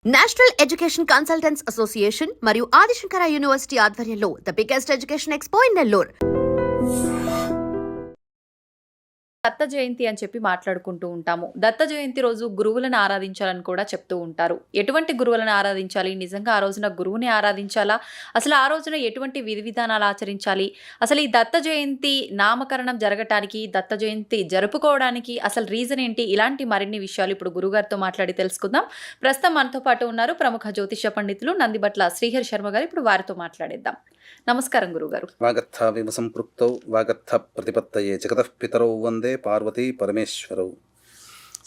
National education consultants association మరియు Adishankara university ఆధ్వర్యంలో the biggest education expo in Nellore. Datta Jayanti అని చెప్పి మాట్లాడుకుంటూ ఉంటాము. దత్త జయంతి రోజు గురువులను ఆరాధించాలని కూడా చెప్తూ ఉంటారు. ఎటువంటి గురువులను ఆరాధించాలి? నిజంగా ఆ రోజున గురువుని ఆరాధించాలా? అసలు ఆ రోజున ఎటువంటి విధి విధానాలు ఆచరించాలి? అసలు ఈ దత్త జయంతి నామకరణం జరగటానికి, దత్త జయంతి జరుపుకోవడానికి అసలు రీజన్ ఏంటి? ఇలాంటి మరిన్ని విషయాలు ఇప్పుడు గురుగారితో మాట్లాడి తెలుసుకుందాం. ప్రస్తుతం మనతో పాటు ఉన్నారు ప్రముఖ జ్యోతిష పండితులు నందిబట్ల శ్రీహరి శర్మ గారు. ఇప్పుడు వారితో మాట్లాడేద్దాం. నమస్కారం గురుగారు. వాగర్థ విమసంపృక్తౌ వాగర్థ ప్రతిపత్తయే జగతః పితరౌ వందే పార్వతీ పరమేశ్వరౌ.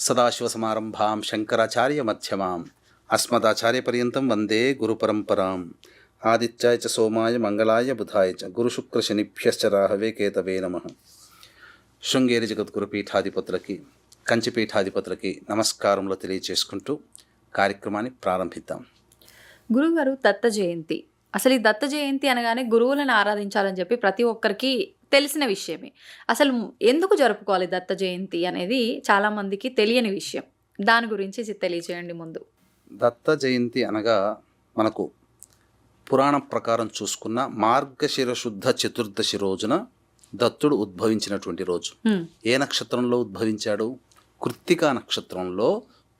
సదాశివసమారంభాం శంకరాచార్య మధ్యమాం అస్మదాచార్యపర్యంతం వందే గురుపరంపరాం. ఆదిత్యాయ చ సోమాయ మంగళాయ బుధాయ చ గురుశుక్రశనిభ్యశ్చ రాహవే కేతవే నమః. శృంగేరి జగద్గురు పీఠాధిపతులకి, కంచి పీఠాధిపతులకి నమస్కారములు తెలియచేసుకుంటూ కార్యక్రమాన్ని ప్రారంభిద్దాం. గురుగారు, దత్త జయంతి, అసలు ఈ దత్త జయంతి అనగానే గురువులను ఆరాధించాలని చెప్పి ప్రతి ఒక్కరికి తెలిసిన విషయమే. అసలు ఎందుకు జరుపుకోవాలి దత్త జయంతి అనేది చాలామందికి తెలియని విషయం. దాని గురించి తెలియచేయండి ముందు. దత్త జయంతి అనగా మనకు పురాణం ప్రకారం చూసుకున్న మార్గశిర శుద్ధ చతుర్దశి రోజున దత్తుడు ఉద్భవించినటువంటి రోజు. ఏ నక్షత్రంలో ఉద్భవించాడు? కృత్తికా నక్షత్రంలో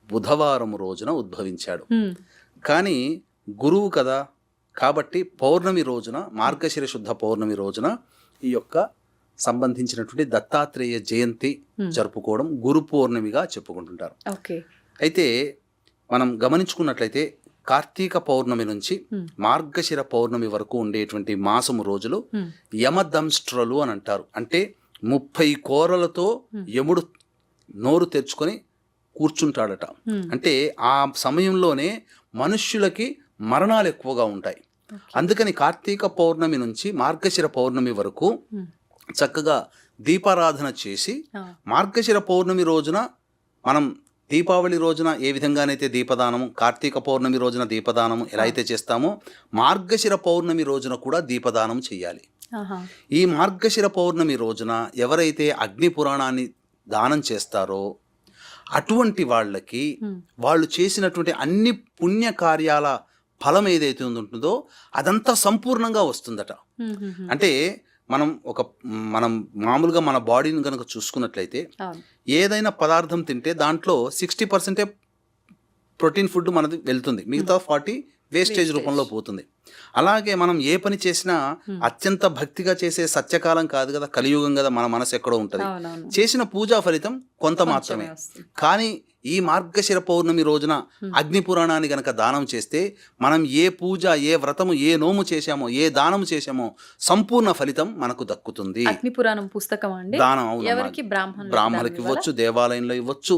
బుధవారం రోజున ఉద్భవించాడు. కానీ గురువు కదా, కాబట్టి పౌర్ణమి రోజున, మార్గశిర శుద్ధ పౌర్ణమి రోజున ఈ యొక్క సంబంధించినటువంటి దత్తాత్రేయ జయంతి జరుపుకోవడం గురు పౌర్ణమిగా చెప్పుకుంటుంటారు. అయితే మనం గమనించుకున్నట్లయితే కార్తీక పౌర్ణమి నుంచి మార్గశిర పౌర్ణమి వరకు ఉండేటువంటి మాసము రోజులు యమదంష్ట్రలు అని అంటారు. అంటే 30 కోరలతో యముడు నోరు తెరుచుకొని కూర్చుంటాడట. అంటే ఆ సమయంలోనే మనుష్యులకి మరణాలు ఎక్కువగా ఉంటాయి. అందుకని కార్తీక పౌర్ణమి నుంచి మార్గశిర పౌర్ణమి వరకు చక్కగా దీపారాధన చేసి, మార్గశిర పౌర్ణమి రోజున మనం దీపావళి రోజున ఏ విధంగానైతే దీపదానము, కార్తీక పౌర్ణమి రోజున దీపదానము ఎలా అయితే చేస్తామో, మార్గశిర పౌర్ణమి రోజున కూడా దీపదానం చేయాలి. ఈ మార్గశిర పౌర్ణమి రోజున ఎవరైతే అగ్ని పురాణాన్ని దానం చేస్తారో అటువంటి వాళ్ళకి వాళ్ళు చేసినటువంటి అన్ని పుణ్య కార్యాల ఫలం ఏదైతే ఉంటుందో అదంతా సంపూర్ణంగా వస్తుందట. అంటే మనం మామూలుగా మన బాడీని కనుక చూసుకున్నట్లయితే ఏదైనా పదార్థం తింటే దాంట్లో 60% ప్రోటీన్ ఫుడ్ మనది వెళ్తుంది, మిగతా 40 వేస్టేజ్ రూపంలో పోతుంది. అలాగే మనం ఏ పని చేసినా అత్యంత భక్తిగా చేసే సత్యకాలం కాదు కదా, కలియుగం కదా, మన మనసు ఎక్కడో ఉంటుంది. చేసిన పూజా ఫలితం కొంత మాత్రమే. కానీ ఈ మార్గశిర పౌర్ణమి రోజున అగ్ని పురాణాన్ని గనక దానం చేస్తే మనం ఏ పూజ, ఏ వ్రతము, ఏ నోము చేశామో, ఏ దానము చేశామో సంపూర్ణ ఫలితం మనకు దక్కుతుంది. అగ్ని పురాణం పుస్తకం అండి. దానం బ్రాహ్మణులకి ఇవ్వచ్చు, దేవాలయంలో ఇవ్వచ్చు,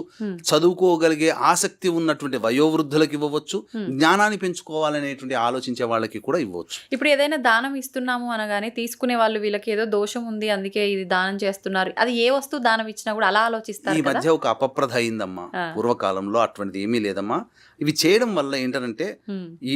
చదువుకోగలిగే ఆసక్తి ఉన్నటువంటి వయోవృద్ధులకు ఇవ్వవచ్చు, జ్ఞానాన్ని పెంచుకోవాలనేటువంటి ఆలోచించే వాళ్ళకి కూడా ఇవ్వచ్చు. ఇప్పుడు ఏదైనా దానం ఇస్తున్నాము అనగానే తీసుకునే వాళ్ళు వీళ్ళకి ఏదో దోషం ఉంది అందుకే ఇది దానం చేస్తున్నారు, అది ఏ వస్తువు దానం ఇచ్చినా కూడా అలా ఆలోచిస్తారు. ఈ మధ్య ఒక అపప్రథ అయిందమ్మా. పూర్వకాలంలో అటువంటిది ఏమీ లేదమ్మా. ఇవి చేయడం వల్ల ఏంటంటే ఈ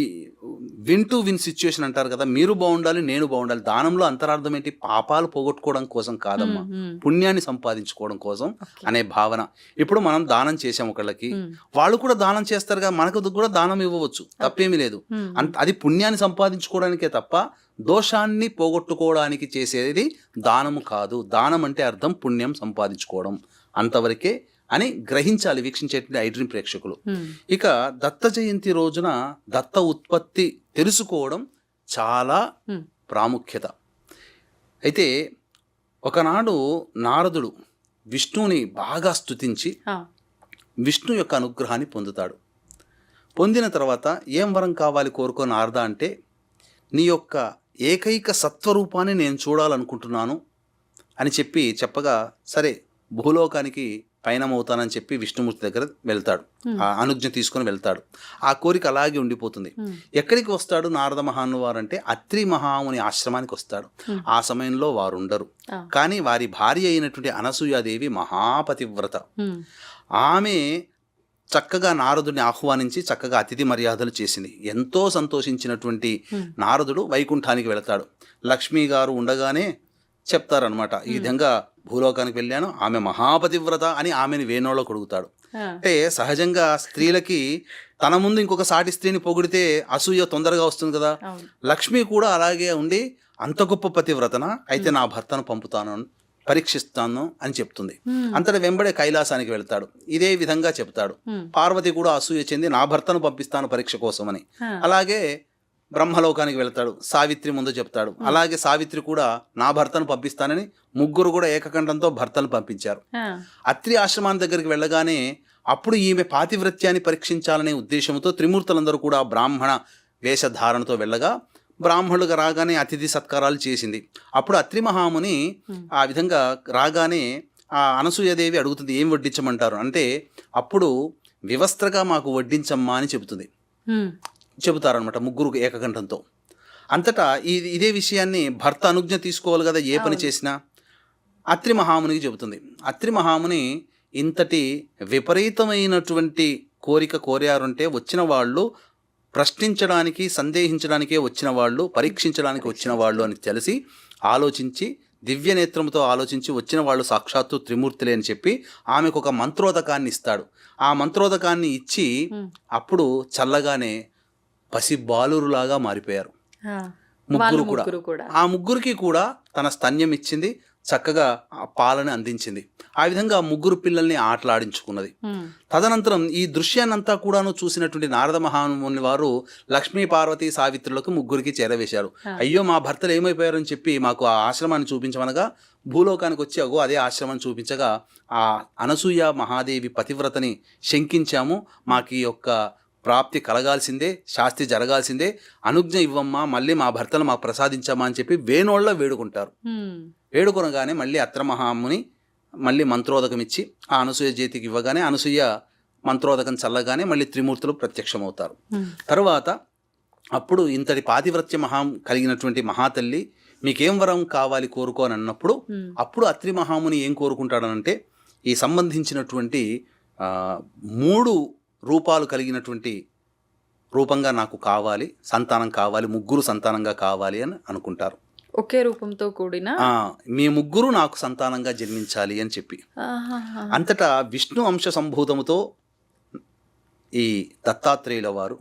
విన్ టు విన్ సిచ్యుయేషన్ అంటారు కదా, మీరు బాగుండాలి, నేను బాగుండాలి. దానంలో అంతరార్థం ఏంటి? పాపాలు పోగొట్టుకోవడం కోసం కాదమ్మా, పుణ్యాన్ని సంపాదించుకోవడం కోసం అనే భావన. ఇప్పుడు మనం దానం చేసాం ఒకళ్ళకి, వాళ్ళు కూడా దానం చేస్తారు కదా, మనకు కూడా దానం ఇవ్వవచ్చు, తప్పేమీ లేదు. అది పుణ్యాన్ని సంపాదించుకోవడానికే తప్ప దోషాన్ని పోగొట్టుకోవడానికి చేసేది దానము కాదు. దానం అంటే అర్థం పుణ్యం సంపాదించుకోవడం, అంతవరకే అని గ్రహించాలి వీక్షించేటువంటి ఐడ్రీమ్ ప్రేక్షకులు. ఇక దత్త జయంతి రోజున దత్త ఉత్పత్తి తెలుసుకోవడం చాలా ప్రాముఖ్యత. అయితే ఒకనాడు నారదుడు విష్ణువుని బాగా స్తుతించి విష్ణు యొక్క అనుగ్రహాన్ని పొందుతాడు. పొందిన తర్వాత ఏం వరం కావాలి కోరుకో నారద అంటే, నీ యొక్క ఏకైక సత్వరూపాన్ని నేను చూడాలనుకుంటున్నాను అని చెప్పగా, సరే భూలోకానికి పయనమవుతానని చెప్పి విష్ణుమూర్తి దగ్గర వెళ్తాడు, ఆ అనుజ్ఞ తీసుకుని వెళ్తాడు. ఆ కోరిక అలాగే ఉండిపోతుంది. ఎక్కడికి వస్తాడు నారద మహానువారు అంటే అత్రి మహాముని ఆశ్రమానికి వస్తాడు. ఆ సమయంలో వారు ఉండరు, కానీ వారి భార్య అయినటువంటి అనసూయాదేవి మహాపతివ్రత. ఆమె చక్కగా నారదుడిని ఆహ్వానించి చక్కగా అతిథి మర్యాదలు చేసింది. ఎంతో సంతోషించినటువంటి నారదుడు వైకుంఠానికి వెళతాడు. లక్ష్మీ గారు ఉండగానే చెప్తారనమాట, ఈ విధంగా భూలోకానికి వెళ్ళాను, ఆమె మహాపతివ్రత అని ఆమెను వేణోలో కొడుగుతాడు. అంటే సహజంగా స్త్రీలకి తన ముందు ఇంకొక సాటి స్త్రీని పొగిడితే అసూయ తొందరగా వస్తుంది కదా. లక్ష్మి కూడా అలాగే ఉండి అంత గొప్ప పతివ్రతన అయితే నా భర్తను పంపుతాను, పరీక్షిస్తాను అని చెప్తుంది. అంతటి వెంబడే కైలాసానికి వెళ్తాడు, ఇదే విధంగా చెప్తాడు. పార్వతి కూడా అసూయ చెంది నా భర్తను పంపిస్తాను పరీక్ష కోసమని. అలాగే బ్రహ్మలోకానికి వెళ్తాడు, సావిత్రి ముందు చెప్తాడు. అలాగే సావిత్రి కూడా నా భర్తను పంపిస్తానని ముగ్గురు కూడా ఏకకంఠంతో భర్తను పంపించారు. అత్రి ఆశ్రమాన్ని దగ్గరికి వెళ్ళగానే అప్పుడు ఈమె పాతివ్రత్యాన్ని పరీక్షించాలనే ఉద్దేశంతో త్రిమూర్తులందరూ కూడా బ్రాహ్మణ వేషధారణతో వెళ్ళగా బ్రాహ్మణులుగా రాగానే అతిథి సత్కారాలు చేసింది. అప్పుడు అత్రి మహాముని ఆ విధంగా రాగానే ఆ అనసూయదేవి అడుగుతుంది, ఏం వడ్డించమంటారు అంటే అప్పుడు వివస్త్రగా మాకు వడ్డించమ్మా అని చెబుతారనమాట ముగ్గురు ఏకకంఠంతో. అంతటా ఇదే విషయాన్ని భర్త అనుజ్ఞ తీసుకోవాలి కదా ఏ పని చేసినా. అత్రి మహామునికి చెబుతుంది. అత్రి మహాముని ఇంతటి విపరీతమైనటువంటి కోరిక కోరారంటే వచ్చిన వాళ్ళు ప్రశ్నించడానికి సందేహించడానికే వచ్చిన వాళ్ళు, పరీక్షించడానికి వచ్చిన వాళ్ళు అని తెలిసి ఆలోచించి దివ్య నేత్రంతో ఆలోచించి వచ్చిన వాళ్ళు సాక్షాత్తు త్రిమూర్తులే అని చెప్పి ఆమెకు ఒక మంత్రోదకాన్ని ఇస్తాడు. ఆ మంత్రోదకాన్ని ఇచ్చి అప్పుడు చల్లగానే పసి బాలురులాగా మారిపోయారు ముగ్గురు కూడా. ఆ ముగ్గురికి కూడా తన స్తన్యం ఇచ్చింది, చక్కగా ఆ పాలని అందించింది. ఆ విధంగా ముగ్గురు పిల్లల్ని ఆటలాడించుకున్నది. తదనంతరం ఈ దృశ్యాన్నంతా కూడాను చూసినటువంటి నారద మహాముని వారు లక్ష్మీ పార్వతి సావిత్రులకు ముగ్గురికి చేరవేశారు. అయ్యో మా భర్తలు ఏమైపోయారని చెప్పి మాకు ఆ ఆశ్రమాన్ని చూపించమనగా భూలోకానికి వచ్చి అదే ఆశ్రమాన్ని చూపించగా ఆ అనసూయ మహాదేవి పతివ్రతని శంకించాము, మాకు ఈ యొక్క ప్రాప్తి కలగాల్సిందే, శాస్తి జరగాల్సిందే, అనుజ్ఞ ఇవ్వమ్మా, మళ్ళీ మా భర్తలు మాకు ప్రసాదించమ్మా అని చెప్పి వేణోళ్ళ వేడుకుంటారు. వేడుకొనగానే మళ్ళీ అత్ర మహాముని మళ్ళీ మంత్రోదకం ఇచ్చి ఆ అనసూయ చేతికి ఇవ్వగానే అనసూయ మంత్రోదకం చల్లగానే మళ్ళీ త్రిమూర్తులు ప్రత్యక్షమవుతారు. తరువాత అప్పుడు ఇంతటి పాతివ్రత్య కలిగినటువంటి మహాతల్లి మీకేం వరం కావాలి కోరుకో అని అన్నప్పుడు అప్పుడు అత్రి మహాముని ఏం కోరుకుంటాడనంటే ఈ సంబంధించినటువంటి 3 రూపాలు కలిగినటువంటి రూపంగా నాకు కావాలి, సంతానం కావాలి, ముగ్గురు సంతానంగా కావాలి అని అనుకుంటారు. ఒకే రూపంతో కూడిన మీ ముగ్గురు నాకు సంతానంగా జన్మించాలి అని చెప్పి. అంతటా విష్ణు అంశ సంభూతముతో ఈ దత్తాత్రేయుల వారు,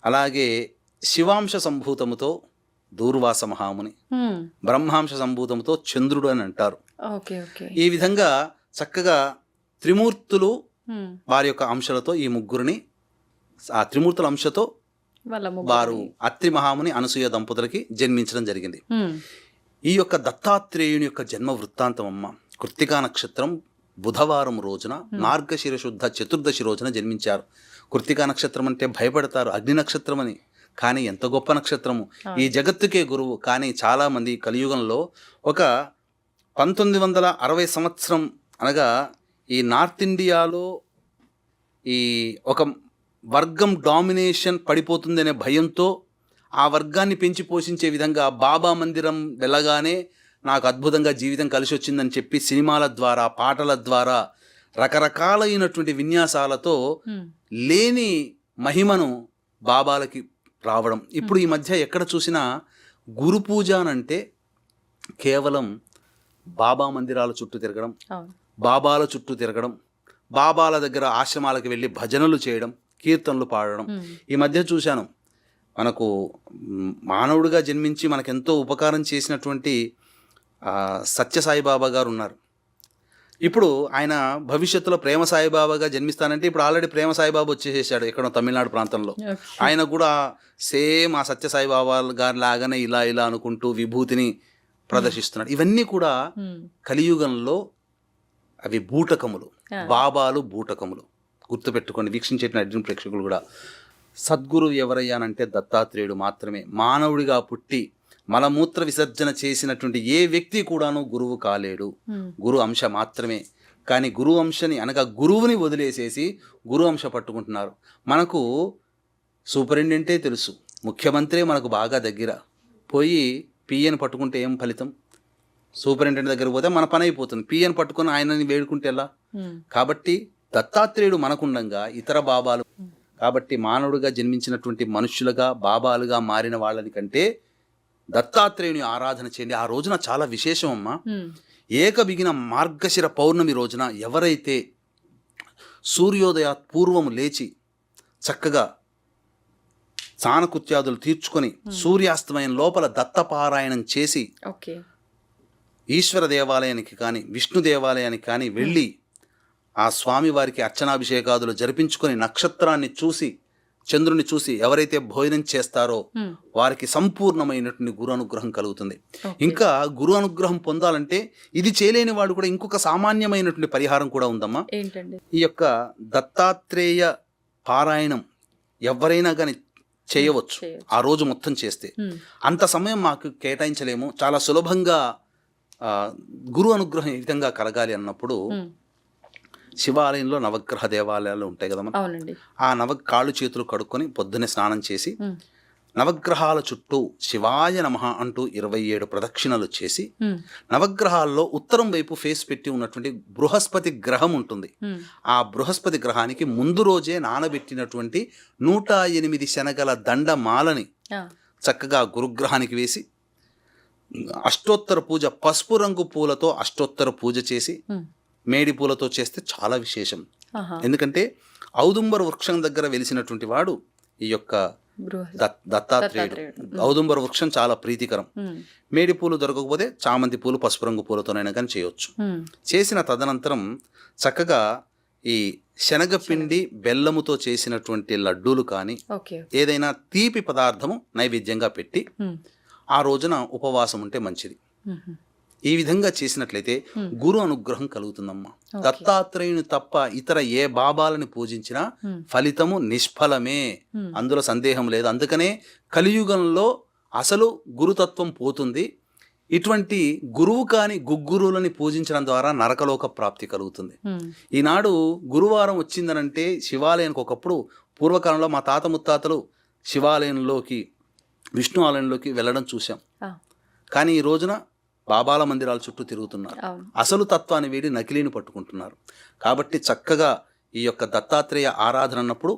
అలాగే శివాంశ సంభూతముతో దూర్వాస మహాముని, బ్రహ్మాంశ సంభూతముతో చంద్రుడు అని అంటారు. ఈ విధంగా చక్కగా త్రిమూర్తులు వారి యొక్క అంశాలతో ఈ ముగ్గురిని ఆ త్రిమూర్తుల అంశతో వారు అత్రి మహాముని అనసూయ దంపతులకి జన్మించడం జరిగింది. ఈ యొక్క దత్తాత్రేయుని యొక్క జన్మ వృత్తాంతం అమ్మ కృత్తికా నక్షత్రం బుధవారం రోజున మార్గశిర శుద్ధ చతుర్దశి రోజున జన్మించారు. కృత్తికా నక్షత్రం అంటే భయపడతారు, అగ్ని నక్షత్రం అని. కానీ ఎంత గొప్ప నక్షత్రము, ఈ జగత్తుకే గురువు. కానీ చాలామంది కలియుగంలో ఒక 1960 సంవత్సరం అనగా ఈ నార్త్ ఇండియాలో ఈ ఒక వర్గం డామినేషన్ పడిపోతుందనే భయంతో ఆ వర్గాన్ని పెంచి పోషించే విధంగా బాబా మందిరం వెళ్ళగానే నాకు అద్భుతంగా జీవితం కలిసి వచ్చిందని చెప్పి సినిమాల ద్వారా, పాటల ద్వారా, రకరకాలైనటువంటి విన్యాసాలతో లేని మహిమను బాబాలకి రావడం. ఇప్పుడు ఈ మధ్య ఎక్కడ చూసినా గురు పూజ అనంటే కేవలం బాబా మందిరాల చుట్టూ తిరగడం, బాబాల చుట్టూ తిరగడం, బాబాల దగ్గర ఆశ్రమాలకు వెళ్ళి భజనలు చేయడం, కీర్తనలు పాడడం. ఈ మధ్య చూశాను, మనకు మానవుడిగా జన్మించి మనకెంతో ఉపకారం చేసినటువంటి సత్యసాయిబాబా గారు ఉన్నారు. ఇప్పుడు ఆయన భవిష్యత్తులో ప్రేమ సాయిబాబాగా జన్మిస్తానంటే ఇప్పుడు ఆల్రెడీ ప్రేమ సాయిబాబా వచ్చేసేసాడు ఎక్కడో తమిళనాడు ప్రాంతంలో. ఆయన కూడా సేమ్ ఆ సత్యసాయిబాబా గారి లాగానే ఇలా ఇలా అనుకుంటూ విభూతిని ప్రదర్శిస్తున్నాడు. ఇవన్నీ కూడా కలియుగంలో అవి బూటకములు, బాబాలు బూటకములు. గుర్తుపెట్టుకోండి వీక్షించేటువంటి అర్జున్ ప్రేక్షకులు కూడా. సద్గురు ఎవరయ్యానంటే దత్తాత్రేయుడు మాత్రమే. మానవుడిగా పుట్టి మలమూత్ర విసర్జన చేసినటువంటి ఏ వ్యక్తి కూడాను గురువు కాలేడు, గురు అంశ మాత్రమే. కానీ గురు అంశని అనగా గురువుని వదిలేసేసి గురు అంశ పట్టుకుంటున్నారు. మనకు సూపరింటెండెంటే తెలుసు, ముఖ్యమంత్రే మనకు బాగా దగ్గర, పోయి పిఎని పట్టుకుంటే ఏం ఫలితం? సూపరింటెండెంట్ దగ్గర పోతే మన పని అయిపోతుంది, పిఎని పట్టుకుని ఆయనని వేడుకుంటే ఎలా? కాబట్టి దత్తాత్రేయుడు మనకుండగా ఇతర బాబాలు, కాబట్టి మానవుడిగా జన్మించినటువంటి మనుష్యులుగా బాబాలుగా మారిన వాళ్ళని కంటే దత్తాత్రేయుని ఆరాధన చేయండి. ఆ రోజున చాలా విశేషం అమ్మా. ఏకబిగిన మార్గశిర పౌర్ణమి రోజున ఎవరైతే సూర్యోదయాత్ పూర్వము లేచి చక్కగా స్నానకృత్యాదులు తీర్చుకొని సూర్యాస్తమయం లోపల దత్తపారాయణం చేసి ఓకే. ఈశ్వర దేవాలయానికి కానీ విష్ణు దేవాలయానికి కానీ వెళ్ళి ఆ స్వామివారికి అర్చనాభిషేకాదులు జరిపించుకొని నక్షత్రాన్ని చూసి చంద్రుని చూసి ఎవరైతే భోజనం చేస్తారో వారికి సంపూర్ణమైనటువంటి గురు అనుగ్రహం కలుగుతుంది. ఇంకా గురు అనుగ్రహం పొందాలంటే ఇది చేయలేని వాడు కూడా ఇంకొక సామాన్యమైనటువంటి పరిహారం కూడా ఉందమ్మా. ఏంటండి? ఈ యొక్క దత్తాత్రేయ పారాయణం ఎవరైనా కానీ చేయవచ్చు. ఆ రోజు మొత్తం చేస్తే అంత సమయం మాకు కేటాయించలేము. చాలా సులభంగా గురు అనుగ్రహం ఏ విధంగా కలగాలి అన్నప్పుడు శివాలయంలో నవగ్రహ దేవాలయాలు ఉంటాయి కదమ్మా. అవునండి. ఆ కాళ్ళు చేతులు కడుక్కొని పొద్దున్నే స్నానం చేసి నవగ్రహాల చుట్టూ శివాయ నమః అంటూ 27 ప్రదక్షిణలు చేసి నవగ్రహాల్లో ఉత్తరం వైపు ఫేస్ పెట్టి ఉన్నటువంటి బృహస్పతి గ్రహం ఉంటుంది. ఆ బృహస్పతి గ్రహానికి ముందు రోజే నానబెట్టినటువంటి 108 శనగల దండమాలని చక్కగా గురుగ్రహానికి వేసి అష్టోత్తర పూజ, పసుపు రంగు పూలతో అష్టోత్తర పూజ చేసి మేడి పూలతో చేస్తే చాలా విశేషం. ఎందుకంటే ఔదుంబర వృక్షం దగ్గర వెలిసినటువంటి వాడు ఈ యొక్క దత్తాత్రేయుడు. ఔదుంబర వృక్షం చాలా ప్రీతికరం. మేడి పూలు దొరకకపోతే చామంతి పూలు, పసుపు రంగు పూలతోనైనా కానీ చేయొచ్చు. చేసిన తదనంతరం చక్కగా ఈ శనగపిండి బెల్లముతో చేసినటువంటి లడ్డూలు కానీ ఏదైనా తీపి పదార్థము నైవేద్యంగా పెట్టి ఆ రోజున ఉపవాసం ఉంటే మంచిది. ఈ విధంగా చేసినట్లయితే గురు అనుగ్రహం కలుగుతుందమ్మా. దత్తాత్రేయుని తప్ప ఇతర ఏ బాబాలని పూజించినా ఫలితము నిష్ఫలమే, అందులో సందేహం లేదు. అందుకనే కలియుగంలో అసలు గురుతత్వం పోతుంది. ఇటువంటి గురువు కాని గుగ్గురువులని పూజించడం ద్వారా నరకలోక ప్రాప్తి కలుగుతుంది. ఈనాడు గురువారం వచ్చిందనంటే శివాలయానికి ఒకప్పుడు పూర్వకాలంలో మా తాత ముత్తాతలు శివాలయంలోకి విష్ణు ఆలయంలోకి వెళ్ళడం చూశాం. కానీ ఈ రోజున బాబాల మందిరాల చుట్టూ తిరుగుతున్నారు. అసలు తత్వాన్ని వీడి నకిలీని పట్టుకుంటున్నారు. కాబట్టి చక్కగా ఈ యొక్క దత్తాత్రేయ ఆరాధన అన్నప్పుడు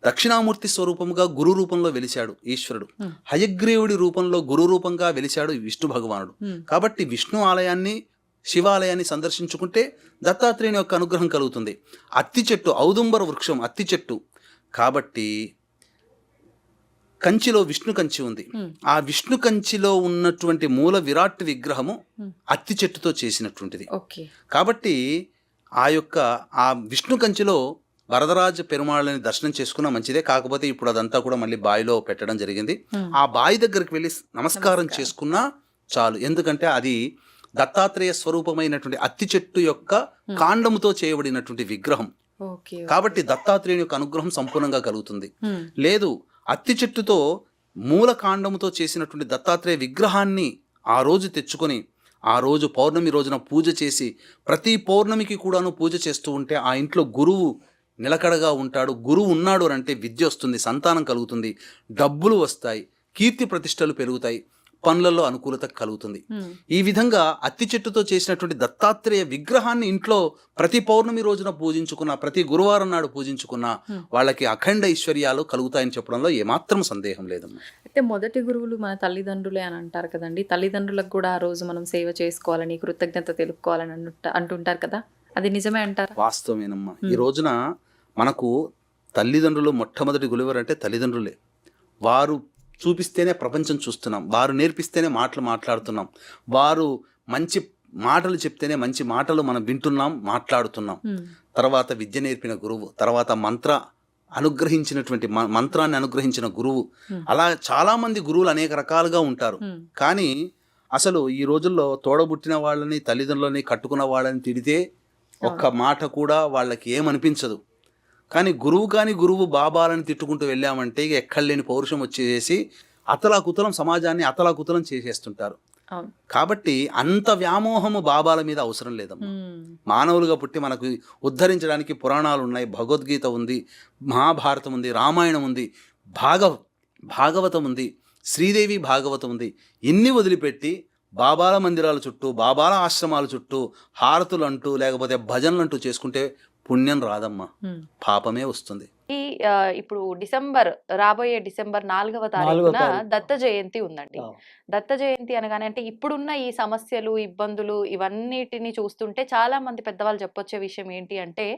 దక్షిణామూర్తి స్వరూపంగా గురు రూపంలో వెలిశాడు ఈశ్వరుడు, హయగ్రీవుడి రూపంలో గురు రూపంగా వెలిశాడు విష్ణు భగవానుడు. కాబట్టి విష్ణు ఆలయాన్ని శివాలయాన్ని సందర్శించుకుంటే దత్తాత్రేయుని యొక్క అనుగ్రహం కలుగుతుంది. అత్తి చెట్టు, ఔదుంబర వృక్షం అత్తి చెట్టు కాబట్టి కంచిలో విష్ణు కంచి ఉంది. ఆ విష్ణు కంచిలో ఉన్నటువంటి మూల విరాట్ విగ్రహము అత్తి చెట్టుతో చేసినటువంటిది. కాబట్టి ఆ విష్ణు కంచిలో వరదరాజ పెరుమాళ్ళని దర్శనం చేసుకున్నా మంచిదే. కాకపోతే ఇప్పుడు అదంతా కూడా మళ్ళీ బావిలో పెట్టడం జరిగింది. ఆ బావి దగ్గరికి వెళ్ళి నమస్కారం చేసుకున్నా చాలు. ఎందుకంటే అది దత్తాత్రేయ స్వరూపమైనటువంటి అత్తి చెట్టు యొక్క కాండముతో చేయబడినటువంటి విగ్రహం. కాబట్టి దత్తాత్రేయుని యొక్క అనుగ్రహం సంపూర్ణంగా కలుగుతుంది. లేదు, అత్తి చెట్టుతో మూల కాండముతో చేసినటువంటి దత్తాత్రేయ విగ్రహాన్ని ఆ రోజు తెచ్చుకొని ఆ రోజు పౌర్ణమి రోజున పూజ చేసి ప్రతి పౌర్ణమికి కూడాను పూజ చేస్తూ ఉంటే ఆ ఇంట్లో గురువు నిలకడగా ఉంటాడు. గురువు ఉన్నాడు అంటే విద్య వస్తుంది, సంతానం కలుగుతుంది, డబ్బులు వస్తాయి, కీర్తి ప్రతిష్టలు పెరుగుతాయి, పనులలో అనుకూలత కలుగుతుంది. ఈ విధంగా అత్తి చెట్టుతో చేసినటువంటి దత్తాత్రేయ విగ్రహాన్ని ఇంట్లో ప్రతి పౌర్ణమి రోజున పూజించుకున్న, ప్రతి గురువారం నాడు పూజించుకున్న వాళ్ళకి అఖండ ఐశ్వర్యాలు కలుగుతాయని చెప్పడంలో ఏమాత్రం సందేహం లేదమ్మా. అయితే మొదటి గురువులు మన తల్లిదండ్రులే అని అంటారు కదండి. తల్లిదండ్రులకు కూడా ఆ రోజు మనం సేవ చేసుకోవాలని, కృతజ్ఞత తెలుపుకోవాలని అంటుంటారు కదా, అది నిజమే అంటారు? వాస్తవమేనమ్మా. ఈ రోజున మనకు తల్లిదండ్రులు మొట్టమొదటి గురువు అంటే తల్లిదండ్రులే. వారు చూపిస్తేనే ప్రపంచం చూస్తున్నాం, వారు నేర్పిస్తేనే మాటలు మాట్లాడుతున్నాం, వారు మంచి మాటలు చెప్తేనే మంచి మాటలు మనం వింటున్నాం, మాట్లాడుతున్నాం. తర్వాత విద్య నేర్పిన గురువు, తర్వాత మంత్రాన్ని అనుగ్రహించిన గురువు, అలా చాలామంది గురువులు అనేక రకాలుగా ఉంటారు. కానీ అసలు ఈ రోజుల్లో తోడబుట్టిన వాళ్ళని, తల్లిదండ్రులని, కట్టుకున్న వాళ్ళని తిడితే ఒక్క మాట కూడా వాళ్ళకి ఏమనిపించదు. కానీ గురువు బాబాలని తిట్టుకుంటూ వెళ్ళామంటే ఇక ఎక్కడలేని పౌరుషం వచ్చేసి అతలాకుతలం సమాజాన్ని అతలాకుతలం చేసేస్తుంటారు. కాబట్టి అంత వ్యామోహము బాబాల మీద అవసరం లేదమ్మా. మానవులుగా పుట్టి మనకు ఉద్ధరించడానికి పురాణాలు ఉన్నాయి, భగవద్గీత ఉంది, మహాభారతం ఉంది, రామాయణం ఉంది, భాగవతం ఉంది, శ్రీదేవి భాగవతం ఉంది. ఇన్ని వదిలిపెట్టి బాబాల మందిరాల చుట్టూ, బాబాల ఆశ్రమాల చుట్టూ హారతులు అంటూ లేకపోతే భజనలు అంటూ చేసుకుంటే పుణ్యం రాదమ్మా, పాపమే వస్తుంది. ఈ ఇప్పుడు రాబోయే డిసెంబర్ 4వ 4వ తారీఖున తారీఖు. దత్త జయంతి ఉందండి. అవును. దత్త జయంతి అనగానే అంటే ఇప్పుడున్న ఈ సమస్యలు, ఇబ్బందులు ఇవన్నిటిని చూస్తుంటే చాలా మంది పెద్దవాళ్ళు చెప్పొచ్చే విషయం ఏంటి అంటే,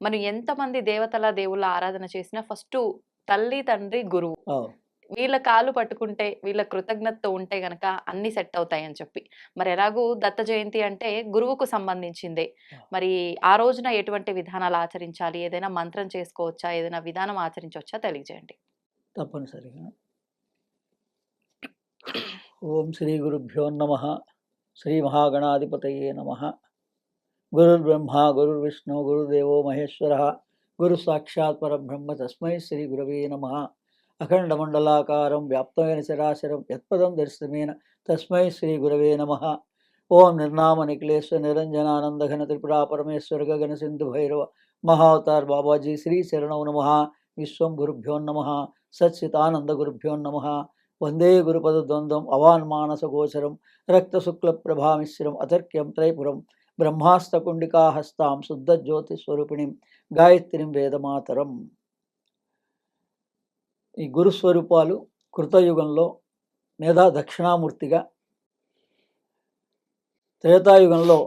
మనం ఎంతమంది దేవుళ్ళ ఆరాధన చేసినా ఫస్టు తల్లి, తండ్రి, గురువు. అవును. వీళ్ళ కాళ్ళు పట్టుకుంటే, వీళ్ళ కృతజ్ఞతతో ఉంటే గనక అన్నీ సెట్ అవుతాయని చెప్పి. మరి ఎలాగూ దత్త జయంతి అంటే గురువుకు సంబంధించిందే. మరి ఆ రోజున ఎటువంటి విధానాలు ఆచరించాలి? ఏదైనా మంత్రం చేసుకోవచ్చా? ఏదైనా విధానం ఆచరించవచ్చా? తెలియజేయండి. తప్పనిసరిగా. ఓం శ్రీ గురుభ్యో నమః. శ్రీ మహాగణాధిపతయే నమః. గురుర్బ్రహ్మ గురుర్విష్ణు గురుదేవో మహేశ్వరః. గురు సాక్షాత్ పరబ్రహ్మ తస్మై శ్రీ గురవే నమః. అఖండమండలాకారం వ్యాప్తమైన చరాచరం యత్పదం దర్శనమేన తస్మై శ్రీ గురవే నమః. ఓం నిర్నామ నిఖిలేశ్వర నిరంజనానందఘన త్రిపురా పరమేశ్వర గగన సింధు భైరవ మహావతార్ బాబాజీ శ్రీ శరణౌ నమః. విశ్వం గురుభ్యో నమః. సచ్చితానంద గురుభ్యో నమః. వందే గురుపదద్వంద్వం అవాన్మానసగోచరం రక్తశుక్లప్రభామిశ్రం అతర్క్యం త్రైపురం బ్రహ్మాస్తకుండికాహస్తాం శుద్ధజ్యోతిస్వరూపిణిం గాయత్రిం వేదమాతరం. ఈ గురుస్వరూపాలు కృతయుగంలో మేధా దక్షిణామూర్తిగా, త్రేతాయుగంలో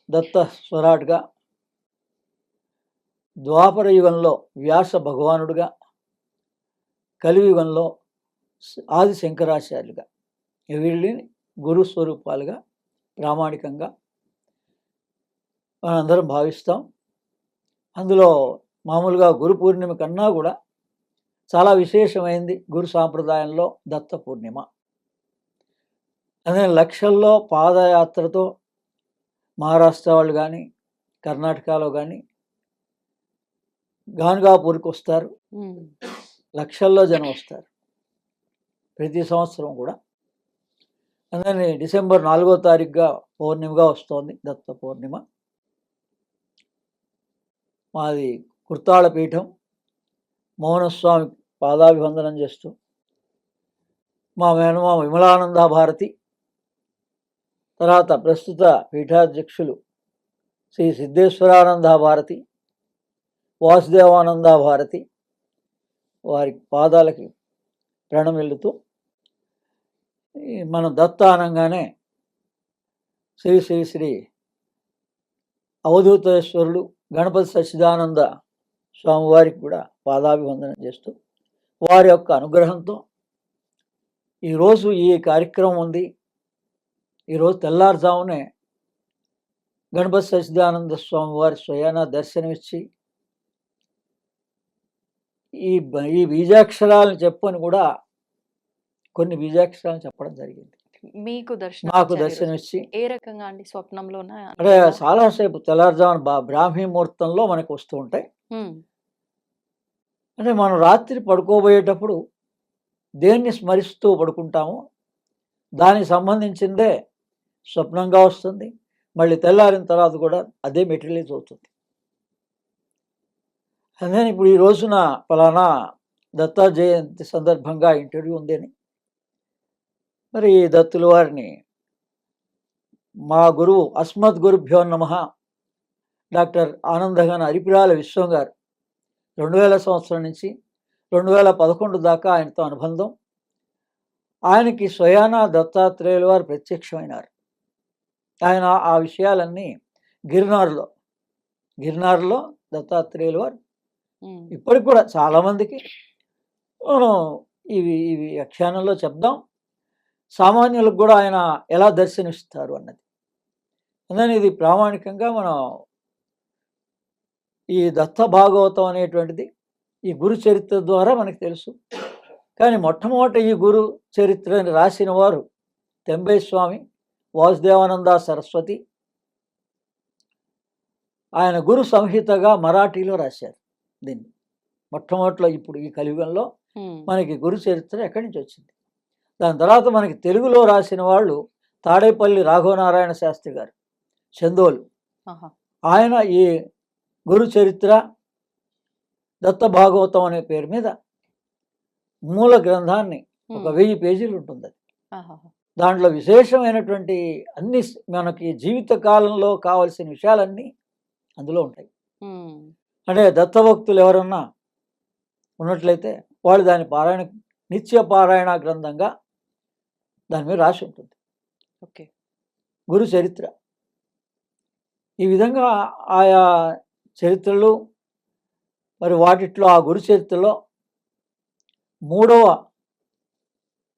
దత్త స్వరాట్గా, ద్వాపర యుగంలో వ్యాస భగవానుడుగా, కలియుగంలో ఆది శంకరాచార్యులుగా వీళ్ళని గురుస్వరూపాలుగా ప్రామాణికంగా మనందరం భావిస్తాం. అందులో మామూలుగా గురు పూర్ణిమ కన్నా కూడా చాలా విశేషమైంది గురు సాంప్రదాయంలో దత్త పూర్ణిమ. అదే లక్షల్లో పాదయాత్రతో మహారాష్ట్ర వాళ్ళు కానీ, కర్ణాటకలో కానీ గాన్గాపూర్కి వస్తారు. లక్షల్లో జనం వస్తారు ప్రతి సంవత్సరం కూడా. అందుకని డిసెంబర్ 4వ తారీఖుగా పౌర్ణిమగా వస్తోంది దత్త పౌర్ణిమ. మాది కుర్తాళ పీఠం. మౌనస్వామి పాదాభివందనం చేస్తూ మా మేనమా విమలానంద భారతి, తర్వాత ప్రస్తుత పీఠాధ్యక్షులు శ్రీ సిద్ధేశ్వరానంద భారతి, వాసుదేవానంద భారతి వారి పాదాలకి ప్రణమిల్లుతూ మనం దత్త అనగానే శ్రీ శ్రీ శ్రీ అవధూతేశ్వరులు గణపతి సచ్చిదానంద స్వామివారికి కూడా పాదాభివందనం చేస్తూ వారి యొక్క అనుగ్రహంతో ఈరోజు ఈ కార్యక్రమం ఉంది. ఈరోజు తెల్లారుజామునే గణపతి సచ్చిదానంద స్వామివారి స్వయాన దర్శనమిచ్చి ఈ బీజాక్షరాలను చెప్పని కూడా కొన్ని బీజాక్షరాలను చెప్పడం జరిగింది. మాకు దర్శనమిచ్చి ఏ రకంగా అండి? స్వప్నంలోనా? అంటే చాలాసేపు తెల్లారుజామున బ్రాహ్మీ ముహూర్తంలో మనకు వస్తూ ఉంటాయి. అంటే మనం రాత్రి పడుకోబోయేటప్పుడు దేన్ని స్మరిస్తూ పడుకుంటామో దానికి సంబంధించిందే స్వప్నంగా వస్తుంది. మళ్ళీ తెల్లారిన తర్వాత కూడా అదే మెటీరియలైజ్ అవుతుంది. అదే ఇప్పుడు ఈ రోజున ఫలానా దత్త జయంతి సందర్భంగా ఇంటర్వ్యూ ఉందని మరి దత్తుల వారిని మా గురువు అస్మద్ గురుభ్యో నమః డాక్టర్ ఆనందఘన అరిపిరాల విశ్వం గారు 2000 సంవత్సరం నుంచి 2011 దాకా ఆయనతో అనుబంధం. ఆయనకి స్వయాన దత్తాత్రేయుల వారు ప్రత్యక్షమైనారు. ఆయన ఆ విషయాలన్నీ గిరినార్లో దత్తాత్రేయుల వారు ఇప్పటికి కూడా చాలామందికి మనం ఇవి వ్యాఖ్యానంలో చెప్దాం. సామాన్యులకు కూడా ఆయన ఎలా దర్శనమిస్తారు అన్నది. అందుకని ఇది ప్రామాణికంగా మనం ఈ దత్త భాగవతం అనేటువంటిది ఈ గురు చరిత్ర ద్వారా మనకు తెలుసు. కానీ మొట్టమొదట ఈ గురు చరిత్రని రాసిన వారు తెంబై స్వామి వాసుదేవానంద సరస్వతి. ఆయన గురు సంహితగా మరాఠీలో రాశారు దీన్ని. మొట్టమొదటిలో ఇప్పుడు ఈ కలియుగంలో మనకి గురు చరిత్ర ఎక్కడి నుంచి వచ్చింది. దాని తర్వాత మనకి తెలుగులో రాసిన వాళ్ళు తాడేపల్లి రాఘవనారాయణ శాస్త్రి గారు, చందోలు. ఆయన ఈ గురు చరిత్ర దత్త భాగవతం అనే పేరు మీద మూల గ్రంథాన్ని ఒక 1000 పేజీలు ఉంటుంది. దాంట్లో విశేషమైనటువంటి అన్ని మనకి జీవిత కాలంలో కావలసిన విషయాలన్నీ అందులో ఉంటాయి. అంటే దత్తభక్తులు ఎవరన్నా ఉన్నట్లయితే వాళ్ళు దాని పారాయణ నిత్య పారాయణ గ్రంథంగా దాని మీద రాసి ఉంటుంది. ఓకే. గురు చరిత్ర ఈ విధంగా ఆయా చరిత్రలు మరి వాటిట్లో ఆ గురు చరిత్రలో 3వ